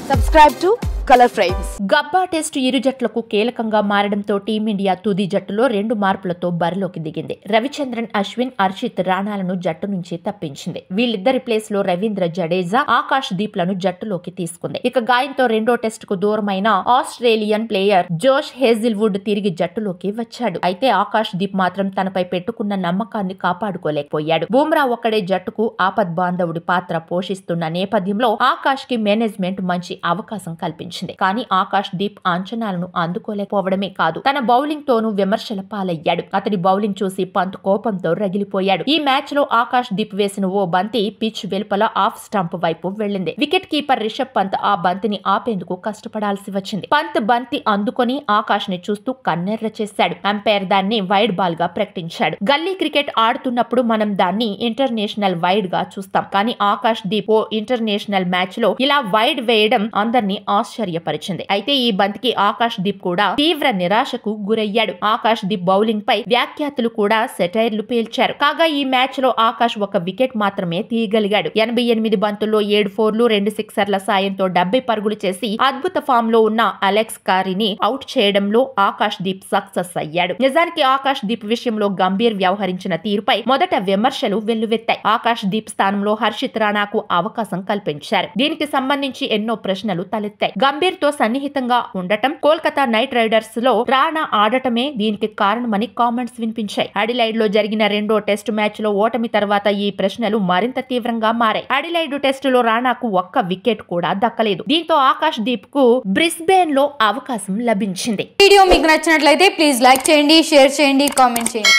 Subscribe to Color Frames. Gabba test ఇరు జట్లకు కీలకంగా మారడంతో టీమిండియా తుది జట్టులో 2 మార్పులతో బరిలోకి దిగింది. రవిచంద్రన్ అశ్విన్, హర్షిత్ రాణాలను జట్టు నుంచి తప్పించింది. వీళ్ళిద్దరి ప్లేస్ లో రవీంద్ర జడేజా, ఆకాష్ దీప్ లను జట్టులోకి తీసుకుంది. ఇక గాయంతో రెండో టెస్ట్ కు దూరమైన ఆస్ట్రేలియన్ ప్లేయర్ జోష్ హేజిల్వుడ్ తిరిగి జట్టులోకి వచ్చాడు. అయితే ఆకాష్ దీప్ మాత్రం తనపై పెట్టుకున్న నమ్మకాన్ని కాపాడుకోలేకపోయాడు. బుమ్రా ఒక్కడే జట్టుకు ఆపద్ బాంధవుడి పాత్ర పోషిస్తున్న నేపథ్యంలో ఆకాష్ కి మేనేజ్మెంట్ మంచి అవకాశం కల్పించింది. కానీ ఆకాష్ దీప్ అంచనాలను అందుకోలేకపోవడమే కాదు, తన బౌలింగ్ తోనూ విమర్శల పాలయ్యాడు. అతడి బౌలింగ్ చూసి పంత్ కోపంతో రగిలిపోయాడు. ఈ మ్యాచ్ లో ఆకాష్ దీప్ వేసిన ఓ బంతి పిచ్ వెలుపల ఆఫ్ స్టంప్ వైపు వెళ్లింది. వికెట్ కీపర్ రిషబ్ పంత్ ఆ బంతిని ఆపేందుకు కష్టపడాల్సి వచ్చింది. పంత్ బంతి అందుకొని ఆకాష్ ని చూస్తూ కన్నెర్ర చేశాడు. అంపైర్ దాన్ని వైడ్ బాల్ గా ప్రకటించాడు. గల్లీ క్రికెట్ ఆడుతున్నప్పుడు మనం దాన్ని ఇంటర్నేషనల్ వైడ్ గా చూస్తాం, కానీ ఆకాష్ దీప్ ఓ ఇంటర్నేషనల్ మ్యాచ్ లో ఇలా వైడ్ వేయడం అందరినీ ఆశ్చర్యపరిచింది. అయితే ఈ బంతికి ఆకాష్ దీప్ కూడా తీవ్ర నిరాశకు గురయ్యాడు. ఆకాష్ దీప్ బౌలింగ్ పై వ్యాఖ్యాతులు కూడా సెటైర్లు పేల్చారు. కాగా ఈ మ్యాచ్ లో ఆకాష్ ఒక వికెట్ మాత్రమే తీయగలిగాడు. 88 బంతుల్లో 7 ఫోర్లు 2 సిక్సర్ల సాయంతో 70 పరుగులు చేసి అద్భుత ఫామ్ లో ఉన్న అలెక్స్ కారీని అవుట్ చేయడంలో ఆకాష్ దీప్ సక్సెస్ అయ్యాడు. నిజానికి ఆకాష్ దీప్ విషయంలో గంభీర్ వ్యవహరించిన తీరుపై మొదట విమర్శలు వెల్లువెత్తాయి. ఆకాష్ దీప్ స్థానంలో హర్షిత్ రాణాకు అవకాశం కల్పించారు. దీనికి సంబంధించి ఎన్నో ప్రశ్నలు తలెత్తాయి. గంభీర్ తో సన్నిహితంగా ఉండటం, కోల్కతా నైట్ రైడర్స్ లో రాణా ఆడటమే దీనికి కారణమని కామెంట్స్ వినిపించాయి. అడిలైడ్ లో జరిగిన రెండో టెస్ట్ మ్యాచ్ లో ఓటమి తర్వాత ఈ ప్రశ్నలు మరింత తీవ్రంగా మారాయి. అడిలైడ్ టెస్ట్ లో రాణాకు ఒక్క వికెట్ కూడా దక్కలేదు. దీంతో ఆకాష్ దీప్ కు బ్రిస్బేన్ లో అవకాశం లభించింది. వీడియో మీకు నచ్చినట్లయితే ప్లీజ్ లైక్ చేయండి, షేర్ చేయండి, కామెంట్ చేయండి.